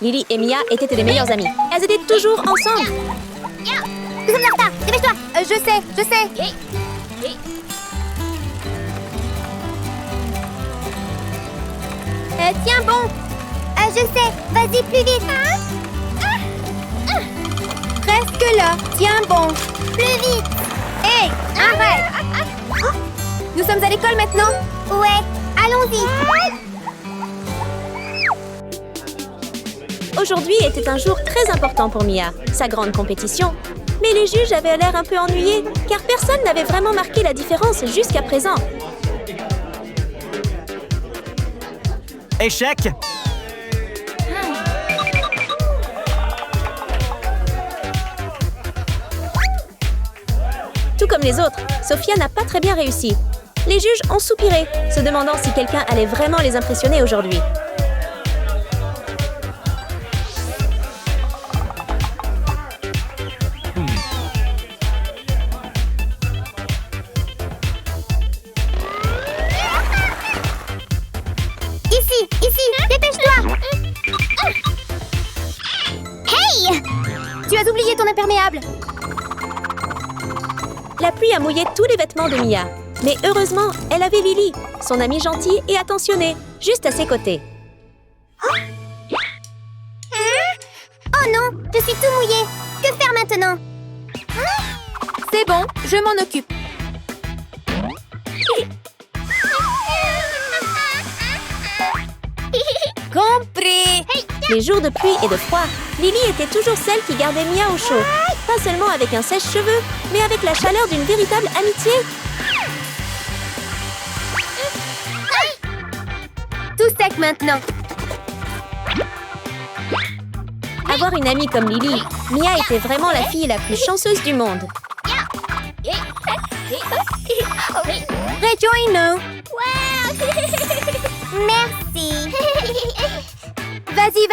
Lily et Mia étaient les meilleures amies. Elles étaient toujours ensemble. Nous sommes en retard. Dépêche-toi. Je sais. Tiens bon. Je sais. Vas-y, plus vite. Presque là. Tiens bon. Plus vite. Hey, arrête. Nous sommes à l'école maintenant. Ouais, allons-y. Aujourd'hui était un jour très important pour Mia, sa grande compétition. Mais les juges avaient l'air un peu ennuyés, car personne n'avait vraiment marqué la différence jusqu'à présent. Échec! Tout comme les autres, Sophia n'a pas très bien réussi. Les juges ont soupiré, se demandant si quelqu'un allait vraiment les impressionner aujourd'hui. Ici, dépêche-toi. Hey! Tu as oublié ton imperméable. La pluie a mouillé tous les vêtements de Mia. Mais heureusement, elle avait Lily, son amie gentille et attentionnée, juste à ses côtés. Oh non, je suis tout mouillée. Que faire maintenant? C'est bon, je m'en occupe. Compris! Les jours de pluie et de froid, Lily était toujours celle qui gardait Mia au chaud. Pas seulement avec un sèche-cheveux, mais avec la chaleur d'une véritable amitié. Tout sec maintenant. Avoir une amie comme Lily, Mia était vraiment la fille la plus chanceuse du monde. Rejoins-nous. Merci. Vas-y.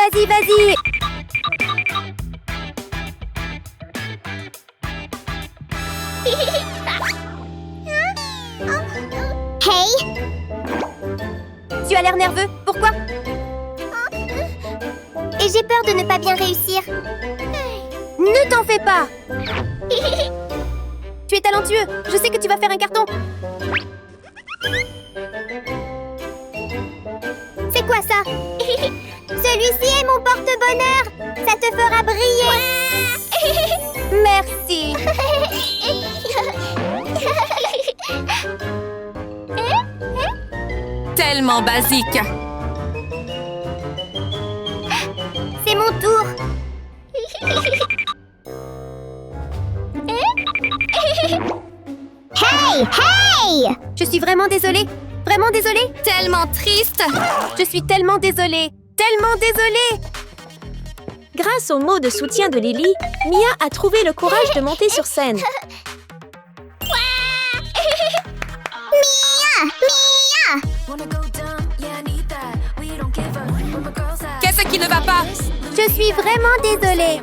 Hey! Tu as l'air nerveux, pourquoi? Et j'ai peur de ne pas bien réussir. Ne t'en fais pas! Tu es talentueux, je sais que tu vas faire un carton. C'est quoi ça? Celui-ci est mon porte-bonheur. Ça te fera briller. Merci. Tellement basique. C'est mon tour. Hey! Je suis vraiment désolée. Vraiment désolée. Tellement triste. Je suis tellement désolée. Tellement désolée. Grâce aux mots de soutien de Lily, Mia a trouvé le courage de monter sur scène. Mia! Qu'est-ce qui ne va pas? Je suis vraiment désolée.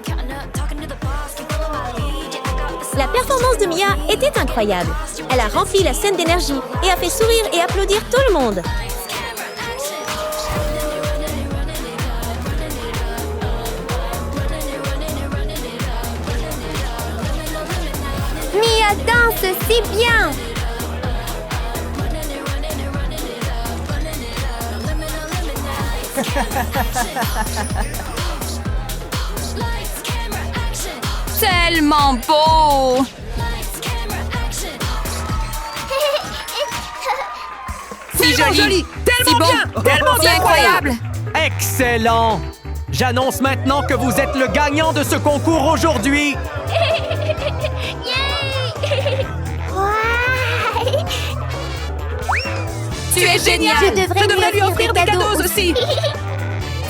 La performance de Mia était incroyable. Elle a rempli la scène d'énergie et a fait sourire et applaudir tout le monde. Mia danse si bien. Tellement beau. Si joli. Tellement Si bon. bien! Tellement Si incroyable. Excellent! J'annonce maintenant que vous êtes le gagnant de ce concours aujourd'hui. Tu es génial. Je devrais lui offrir des cadeaux aussi.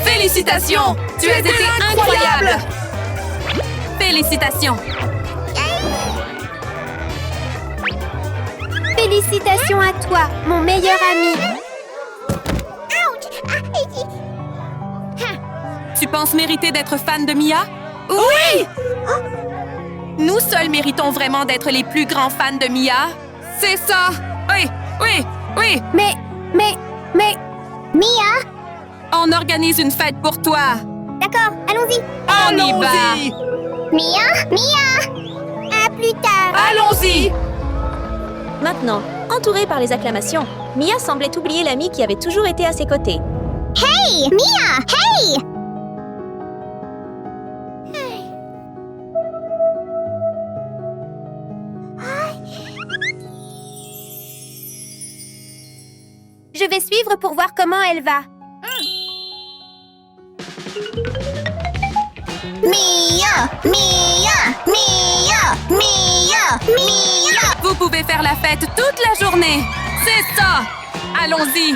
Félicitations. Tu as été incroyable. Félicitations. Félicitations à toi, mon meilleur ami. Tu penses mériter d'être fan de Mia? Oui! Nous seuls méritons vraiment d'être les plus grands fans de Mia. C'est ça! Oui! Mais... On organise une fête pour toi. D'accord, allons-y. On y va. Allons-y! Mia, Mia. À plus tard. Allons-y. Maintenant, entourée par les acclamations, Mia semblait oublier l'amie qui avait toujours été à ses côtés. Hey, Mia, hey. Je vais suivre pour voir comment elle va. Mia, Mia, Mia, Mia, Mia. Vous pouvez faire la fête toute la journée. C'est ça. Allons-y.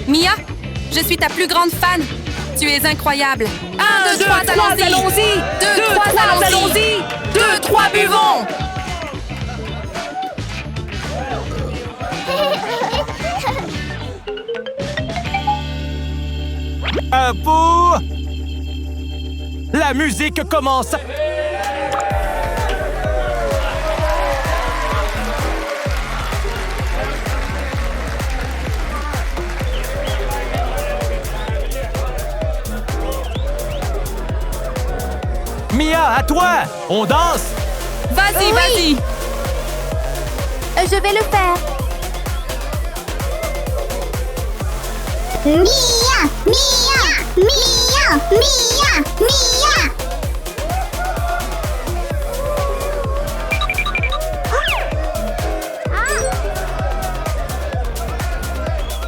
Mia, je suis ta plus grande fan. Tu es incroyable. 1, 2, 3, allons-y. 2, 3, allons-y. 2, 3, buvons. Pour... La musique commence! Mia, à toi! On danse! Vas-y, Oui. vas-y. Je vais le faire. Mia, Mia, Mia, Mia, Mia.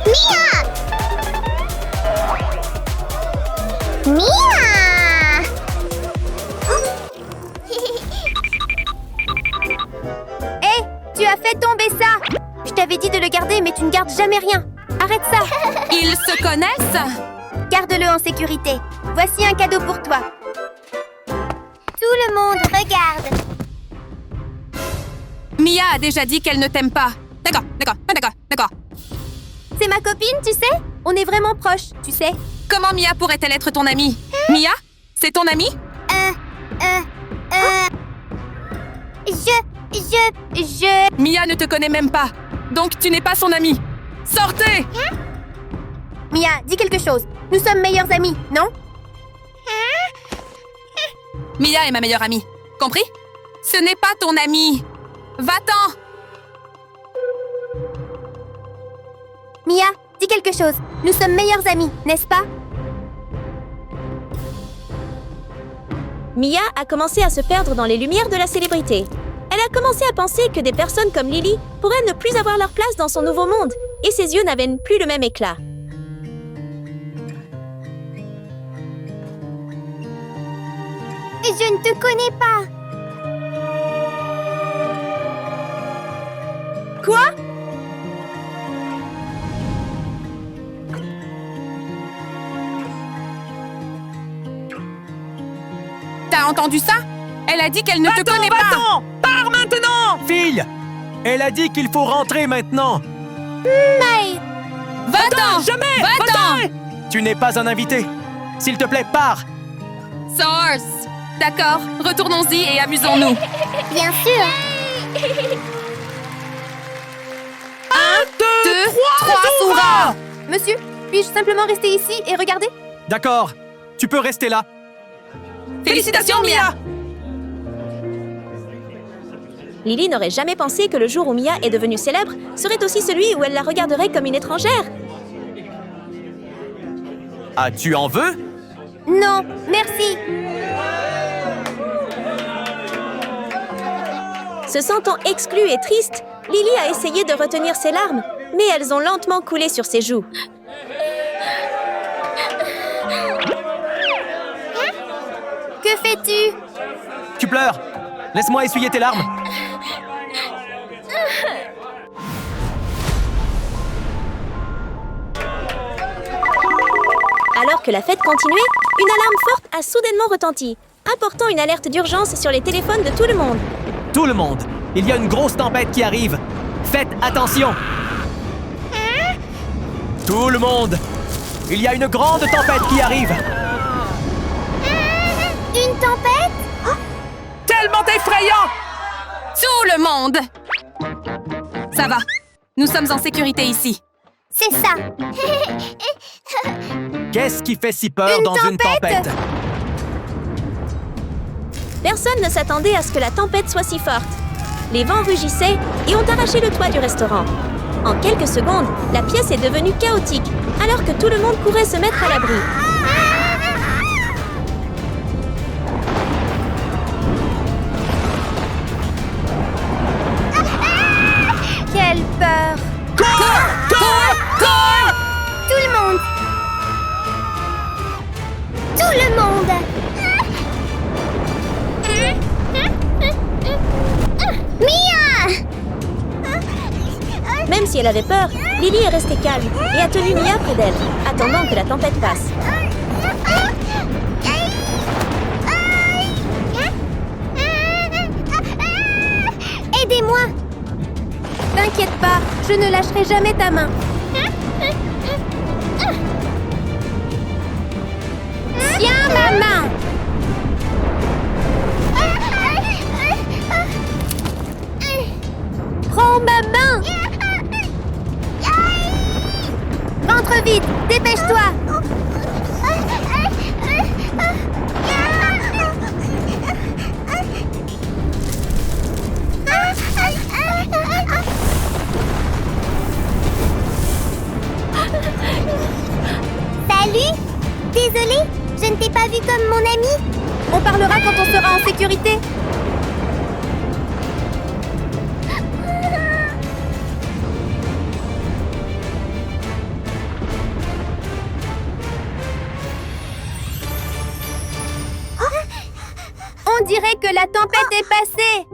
Mia. Mia. Hé, tu as fait tomber ça. Je t'avais dit de le garder, mais tu ne gardes jamais rien. Arrête ça. Ils se connaissent? Garde-le en sécurité. Voici un cadeau pour toi. Tout le monde regarde. Mia a déjà dit qu'elle ne t'aime pas. D'accord. C'est ma copine, tu sais? On est vraiment proches, tu sais. Comment Mia pourrait-elle être ton amie? Mia? C'est ton amie? Je... Mia ne te connaît même pas. Donc tu n'es pas son amie. Sortez! Mia, dis quelque chose. Nous sommes meilleurs amis, non? Mia est ma meilleure amie. Compris? Ce n'est pas ton amie. Va-t'en! Mia, dis quelque chose. Nous sommes meilleurs amis, n'est-ce pas? Mia a commencé à se perdre dans les lumières de la célébrité. Elle a commencé à penser que des personnes comme Lily pourraient ne plus avoir leur place dans son nouveau monde, et ses yeux n'avaient plus le même éclat. Je ne te connais pas. Quoi? T'as entendu ça? Elle a dit qu'elle ne te connaît pas! Va-t'en! Pars maintenant! Fille! Elle a dit qu'il faut rentrer maintenant! Va-t'en! Jamais! Va-t'en! Tu n'es pas un invité! S'il te plaît, pars! Source! D'accord, retournons-y et amusons-nous. Bien sûr. 2, 3, hurrah! Monsieur, puis-je simplement rester ici et regarder? D'accord, tu peux rester là. Félicitations, Mia! Lily n'aurait jamais pensé que le jour où Mia est devenue célèbre serait aussi celui où elle la regarderait comme une étrangère. Ah, tu en veux? Non, merci. Se sentant exclue et triste, Lily a essayé de retenir ses larmes, mais elles ont lentement coulé sur ses joues. Que fais-tu? Tu pleures? Laisse-moi essuyer tes larmes. Alors que la fête continuait, une alarme forte a soudainement retenti, apportant une alerte d'urgence sur les téléphones de tout le monde. Tout le monde, il y a une grosse tempête qui arrive. Faites attention. Tout le monde, il y a une grande tempête qui arrive. Une tempête? Tellement effrayant! Tout le monde! Ça va. Nous sommes en sécurité ici. C'est ça. Qu'est-ce qui fait si peur dans une tempête? Personne ne s'attendait à ce que la tempête soit si forte. Les vents rugissaient et ont arraché le toit du restaurant. En quelques secondes, la pièce est devenue chaotique, alors que tout le monde courait se mettre à l'abri. Quelle peur! Cours! Tout le monde! Tout le monde! Mia! Même si elle avait peur, Lily est restée calme et a tenu Mia près d'elle, attendant que la tempête passe. Aidez-moi! T'inquiète pas, je ne lâcherai jamais ta main. Tiens ma main! Prends ma main! Rentre vite! Dépêche-toi! Salut! Désolée, je ne t'ai pas vu comme mon ami. On parlera quand on sera en sécurité. On dirait que la tempête est passée.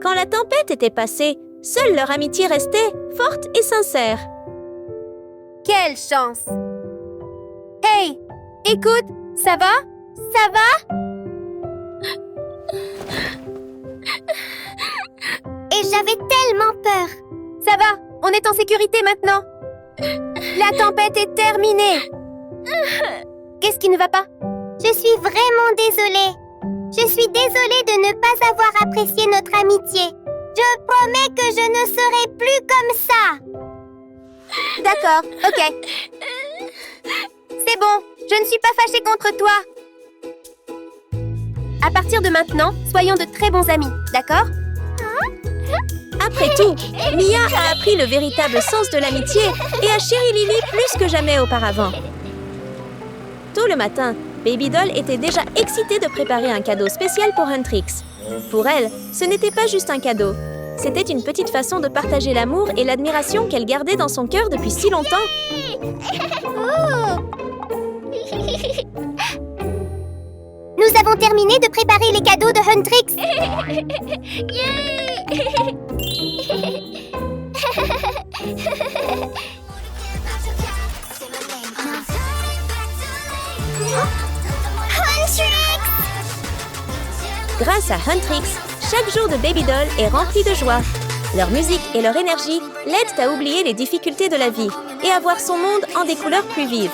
Quand la tempête était passée, seule leur amitié restait forte et sincère. Quelle chance! Hey, écoute, ça va? Ça va? Et j'avais tellement peur. Ça va, on est en sécurité maintenant. La tempête est terminée. Qu'est-ce qui ne va pas? Je suis vraiment désolée. Je suis désolée de ne pas avoir apprécié notre amitié. Je promets que je ne serai plus comme ça. D'accord, ok. C'est bon, je ne suis pas fâchée contre toi. À partir de maintenant, soyons de très bons amis, d'accord? Après tout, Mia a appris le véritable sens de l'amitié et a chéri Lily plus que jamais auparavant. Tôt le matin, Baby Doll était déjà excitée de préparer un cadeau spécial pour Huntrix. Pour elle, ce n'était pas juste un cadeau. C'était une petite façon de partager l'amour et l'admiration qu'elle gardait dans son cœur depuis si longtemps. Nous avons terminé de préparer les cadeaux de Huntrix. Huntrix! Grâce à Huntrix, chaque jour de Baby Doll est rempli de joie. Leur musique et leur énergie l'aident à oublier les difficultés de la vie et à voir son monde en des couleurs plus vives.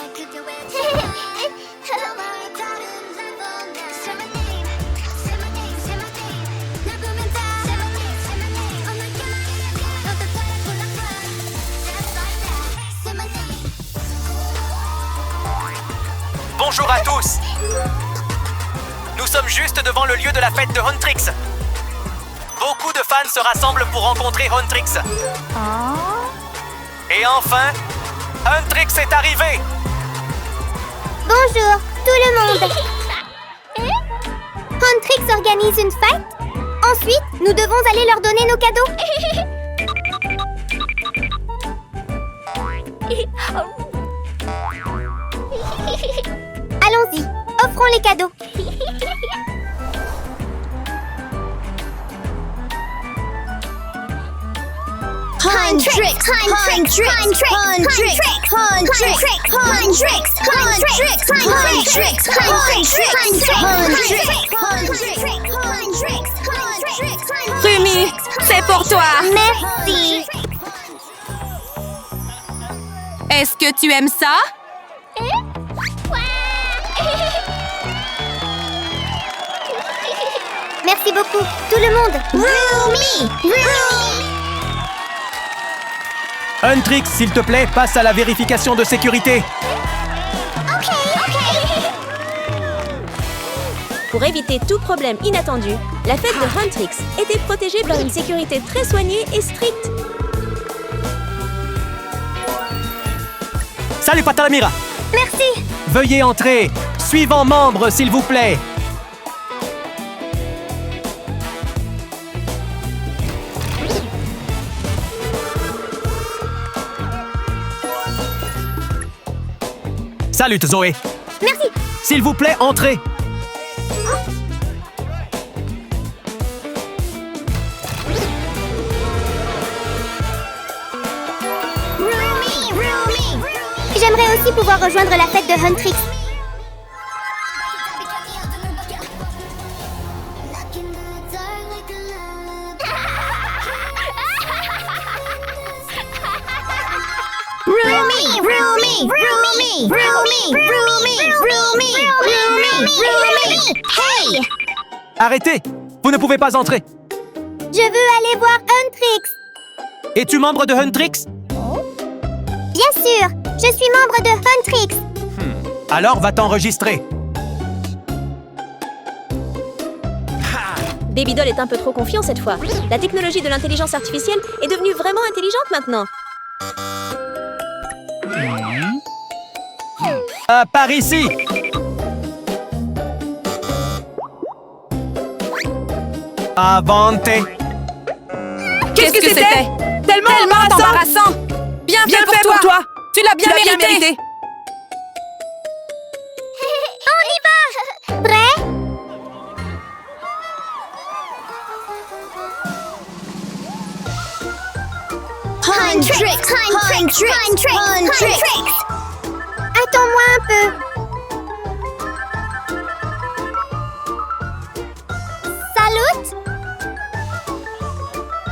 Bonjour à tous! Nous sommes juste devant le lieu de la fête de Huntrix. Beaucoup de fans se rassemblent pour rencontrer Huntrix. Et enfin, Huntrix est arrivé! Bonjour, tout le monde. Huntrix organise une fête. Ensuite, nous devons aller leur donner nos cadeaux. Allons-y, offrons les cadeaux. Huntrix, Huntrix, Huntrix, Huntrix, Huntrix, Huntrix, Rumi, c'est pour toi. Merci. Est-ce que tu aimes ça? Merci beaucoup, tout le monde. Rumi! Huntrix, s'il te plaît, passe à la vérification de sécurité. Pour éviter tout problème inattendu, la fête de Huntrix était protégée par une sécurité très soignée et stricte. Salut Patalamira. Merci. Veuillez entrer. Suivant membre, s'il vous plaît. Salut Zoé. Merci. S'il vous plaît, entrez. J'aimerais aussi pouvoir rejoindre la fête de Huntrix. Hey! Arrêtez. Vous ne pouvez pas entrer. Je veux aller voir Huntrix. Es-tu membre de Huntrix? Bien sûr, je suis membre de Huntrix. Alors va t'enregistrer. Baby Doll est un peu trop confiant cette fois. La technologie de l'intelligence artificielle est devenue vraiment intelligente maintenant. Par ici. Avante. Qu'est-ce que c'était? Tellement embarrassant. Bien fait pour toi. Tu l'as bien mérité. Prêt? Huntrix! Attends-moi un peu. Salut?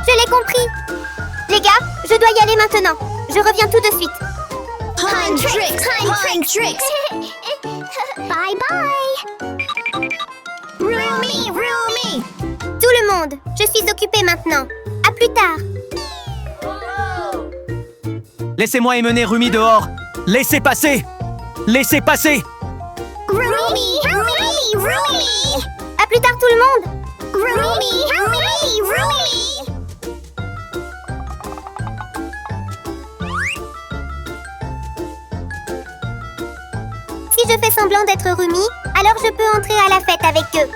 Je l'ai compris. Les gars, je dois y aller maintenant. Je reviens tout de suite. Huntrix! Bye bye. Rumi! Tout le monde, je suis occupée maintenant. À plus tard. Laissez-moi emmener Rumi dehors. Laissez passer. Laissez passer. Rumi! À plus tard tout le monde. Rumi! Si je fais semblant d'être Rumi, alors je peux entrer à la fête avec eux.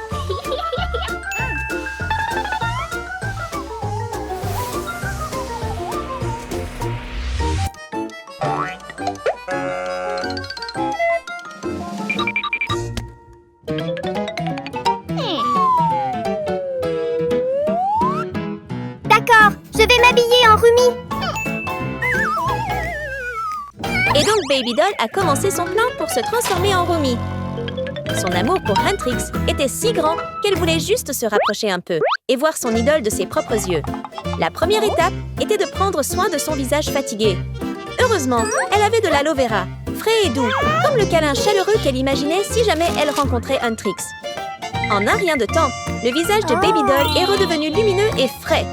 D'accord, je vais m'habiller en Rumi. Et donc Baby Doll a commencé son plan pour se transformer en Rumi. Son amour pour Huntrix était si grand qu'elle voulait juste se rapprocher un peu et voir son idole de ses propres yeux. La première étape était de prendre soin de son visage fatigué. Heureusement, elle avait de l'aloe vera, frais et doux, comme le câlin chaleureux qu'elle imaginait si jamais elle rencontrait Huntrix. En un rien de temps, le visage de Baby Doll est redevenu lumineux et frais.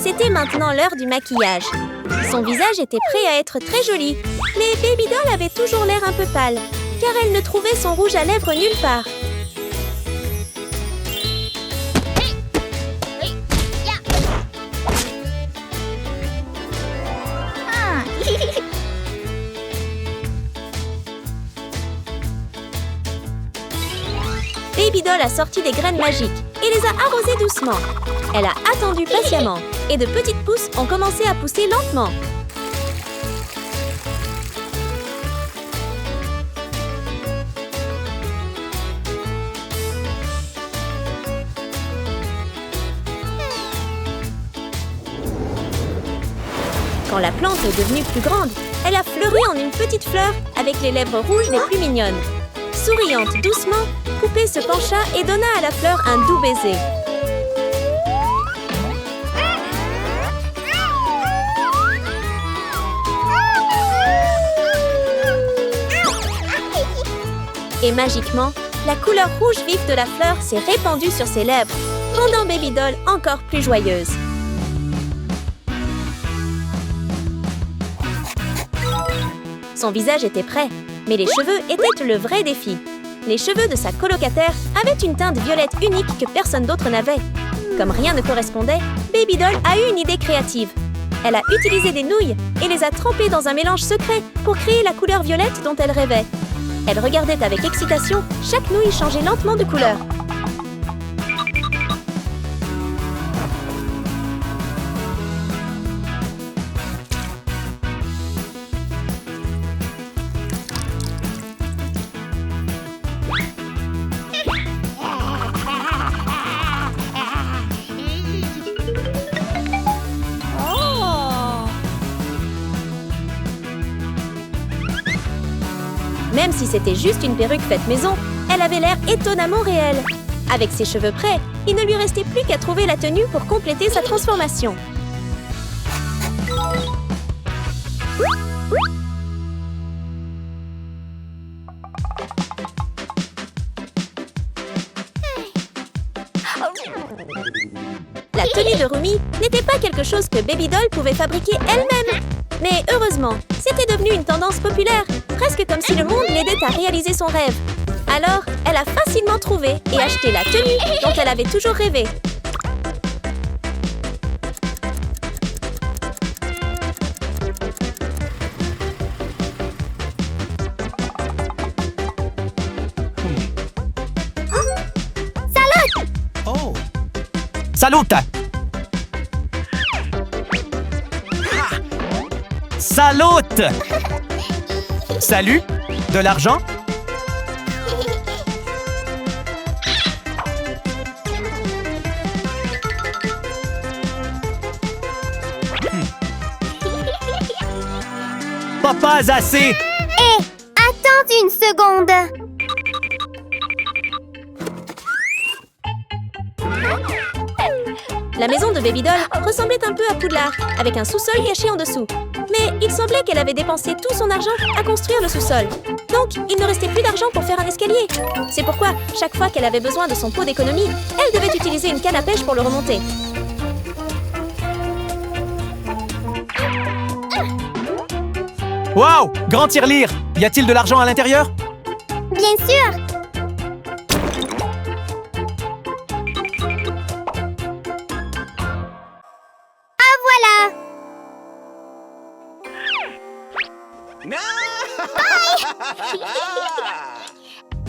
C'était maintenant l'heure du maquillage. Son visage était prêt à être très joli, mais Baby Doll avait toujours l'air un peu pâle, car elle ne trouvait son rouge à lèvres nulle part. Baby Doll a sorti des graines magiques et les a arrosées doucement. Elle a attendu patiemment et de petites pousses ont commencé à pousser lentement. Quand la plante est devenue plus grande, elle a fleuri en une petite fleur avec les lèvres rouges les plus mignonnes. Souriante doucement, Poupée se pencha et donna à la fleur un doux baiser. Et magiquement, la couleur rouge vif de la fleur s'est répandue sur ses lèvres, rendant Baby Doll encore plus joyeuse. Son visage était prêt, mais les cheveux étaient le vrai défi. Les cheveux de sa colocataire avaient une teinte violette unique que personne d'autre n'avait. Comme rien ne correspondait, Baby Doll a eu une idée créative. Elle a utilisé des nouilles et les a trempées dans un mélange secret pour créer la couleur violette dont elle rêvait. Elle regardait avec excitation chaque nouille changer lentement de couleur. Même si c'était juste une perruque faite maison, elle avait l'air étonnamment réelle. Avec ses cheveux prêts, il ne lui restait plus qu'à trouver la tenue pour compléter sa transformation. La tenue de Rumi n'était pas quelque chose que Baby Doll pouvait fabriquer elle-même. Mais heureusement, c'était devenu une tendance populaire, presque comme si le monde l'aidait à réaliser son rêve. Alors, elle a facilement trouvé et acheté la tenue dont elle avait toujours rêvé. Salute! Salute! Salut? De l'argent? Pas assez! Hé, attends une seconde. La maison de Baby Doll ressemblait un peu à Poudlard, avec un sous-sol caché en dessous. Mais il semblait qu'elle avait dépensé tout son argent à construire le sous-sol. Donc, il ne restait plus d'argent pour faire un escalier. C'est pourquoi, chaque fois qu'elle avait besoin de son pot d'économie, elle devait utiliser une canne à pêche pour le remonter. Wow! Grand tirelire! Y a-t-il de l'argent à l'intérieur? Bien sûr. Ah voilà.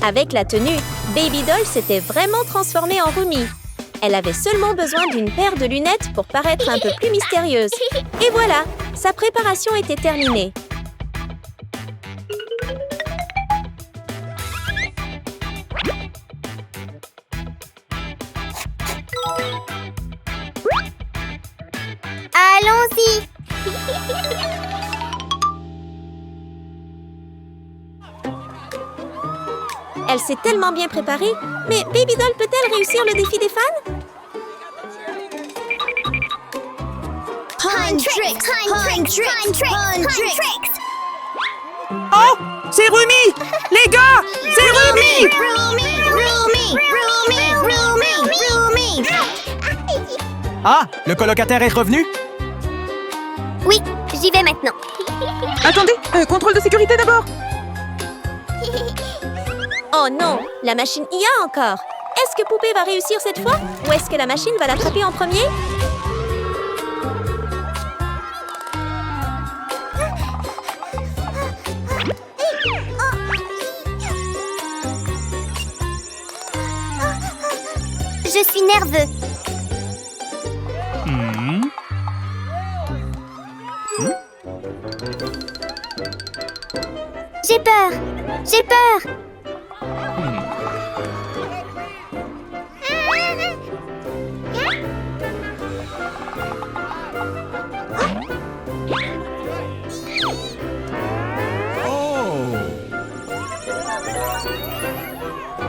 Avec la tenue, Baby Doll s'était vraiment transformée en Rumi. Elle avait seulement besoin d'une paire de lunettes pour paraître un peu plus mystérieuse. Et voilà, sa préparation était terminée. Allons-y. Elle s'est tellement bien préparée, mais Baby Doll peut-elle réussir le défi des fans? Oh! C'est Rumi! Les gars! C'est Rumi! Ah! Le colocataire est revenu? Oui, j'y vais maintenant. Attendez, contrôle de sécurité d'abord. Oh non, la machine IA encore! Est-ce que Poupée va réussir cette fois? Ou est-ce que la machine va l'attraper en premier? Je suis nerveux. J'ai peur. J'ai peur.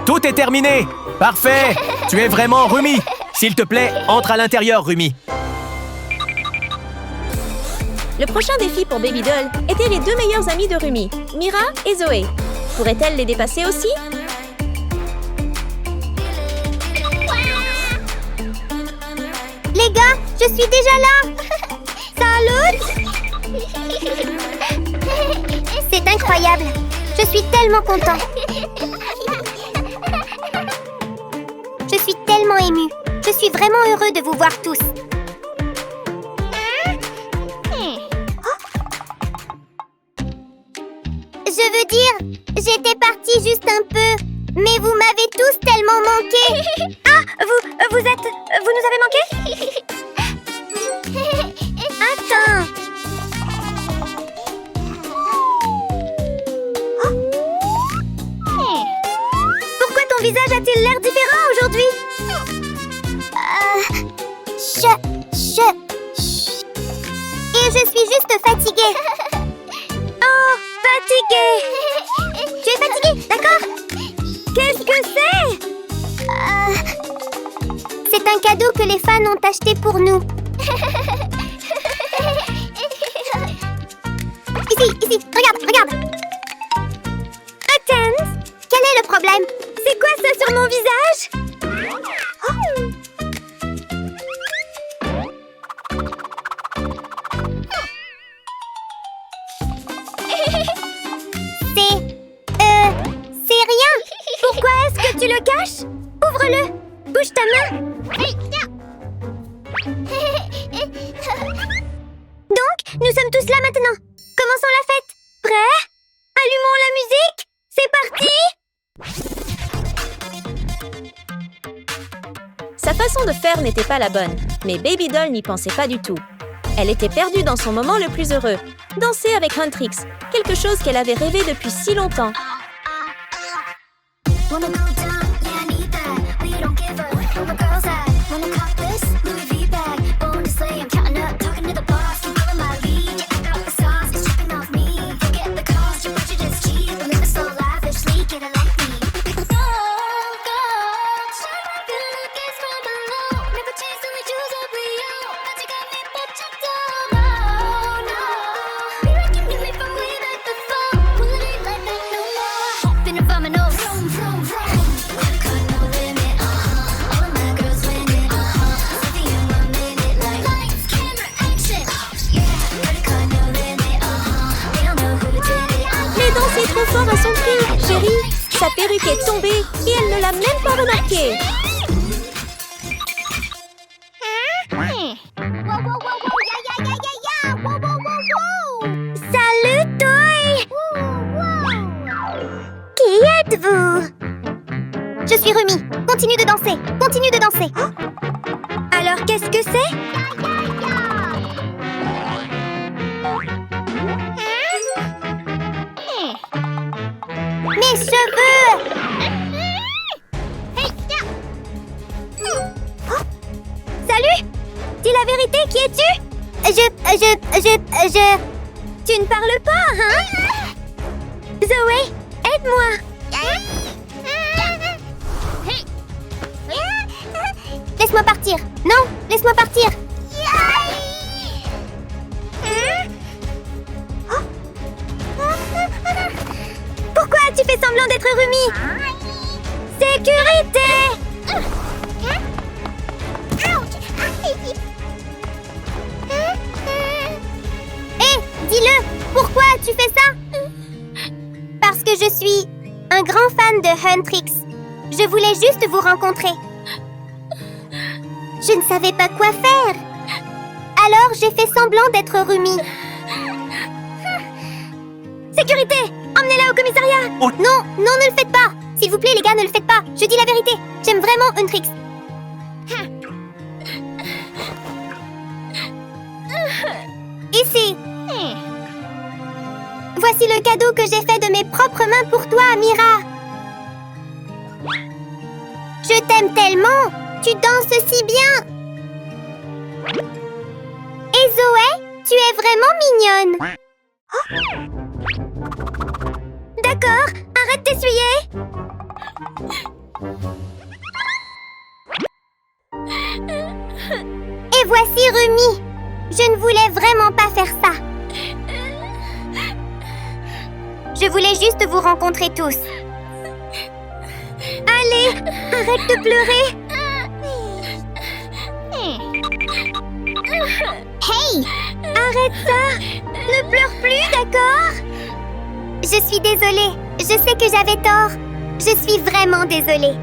Tout est terminé! Parfait! Tu es vraiment Rumi! S'il te plaît, entre à l'intérieur, Rumi. Le prochain défi pour Baby Doll était les deux meilleures amies de Rumi, Mira et Zoé. Pourrait-elle les dépasser aussi? Je suis déjà là. Salut. C'est incroyable. Je suis tellement content. Je suis tellement émue. Je suis vraiment heureux de vous voir tous. Je veux dire, j'étais partie juste un peu, mais vous m'avez tous tellement manqué. Ah, vous nous avez manqué? Attends. Pourquoi ton visage a-t-il l'air différent aujourd'hui? Et je suis juste fatiguée. Oh, fatiguée. Tu es fatiguée, d'accord? Qu'est-ce que c'est? C'est un cadeau que les fans ont acheté pour nous. Ici, regarde. Attends, quel est le problème? C'est quoi ça sur mon visage? C'est rien. Pourquoi est-ce que tu le caches? Ouvre-le. Bouge ta main. Donc, nous sommes tous là maintenant. Commençons la fête. Prêts? Allumons la musique. C'est parti. Sa façon de faire n'était pas la bonne, mais Baby Doll n'y pensait pas du tout. Elle était perdue dans son moment le plus heureux, danser avec Huntrix, quelque chose qu'elle avait rêvé depuis si longtemps. À son prix, chérie, sa perruque est tombée et elle ne l'a même pas remarqué. Salut, Toy! Qui êtes-vous? Je suis Rumi. Continue de danser. Continue de danser. Alors, qu'est-ce que c'est? Mes cheveux! Salut! Dis la vérité, qui es-tu? Tu ne parles pas, hein? Zoé, aide-moi! Laisse-moi partir! Non, laisse-moi partir! Pourquoi tu fais semblant d'être Rumi? Sécurité! Hé, dis-le! Pourquoi tu fais ça? Parce que je suis un grand fan de Huntrix. Je voulais juste vous rencontrer. Je ne savais pas quoi faire. Alors j'ai fait semblant d'être Rumi. Sécurité! Emmenez-la au commissariat! Oh. Non, ne le faites pas! S'il vous plaît, les gars, ne le faites pas! Je dis la vérité! J'aime vraiment Huntrix! Ici! Voici le cadeau que j'ai fait de mes propres mains pour toi, Amira! Je t'aime tellement! Tu danses si bien! Et Zoé, tu es vraiment mignonne! D'accord, arrête d'essuyer. Et voici Rumi. Je ne voulais vraiment pas faire ça. Je voulais juste vous rencontrer tous. Allez, arrête de pleurer. Hey! Arrête ça! Ne pleure plus, d'accord? Je suis désolée. Je sais que j'avais tort. Je suis vraiment désolée.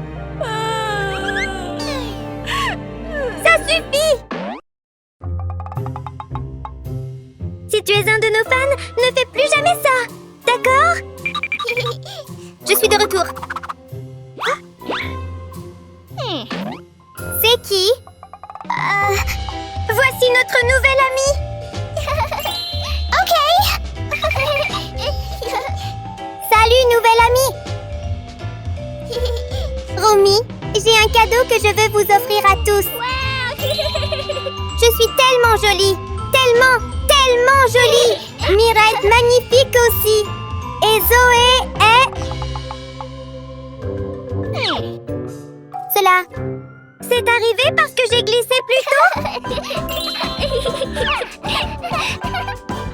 Ça suffit! Si tu es un de nos fans, ne fais plus jamais ça. D'accord? Je suis de retour. C'est qui? Voici notre nouvelle amie. Ok. Salut, nouvelle amie. Romy, j'ai un cadeau que je veux vous offrir à tous. Je suis tellement jolie. Tellement jolie. Mira est magnifique aussi. Et Zoé est... Cela... C'est arrivé parce que j'ai glissé plus tôt?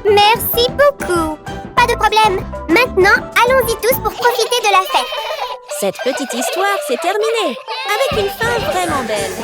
Merci beaucoup. Pas de problème. Maintenant, allons-y tous pour profiter de la fête. Cette petite histoire s'est terminée, avec une fin vraiment belle.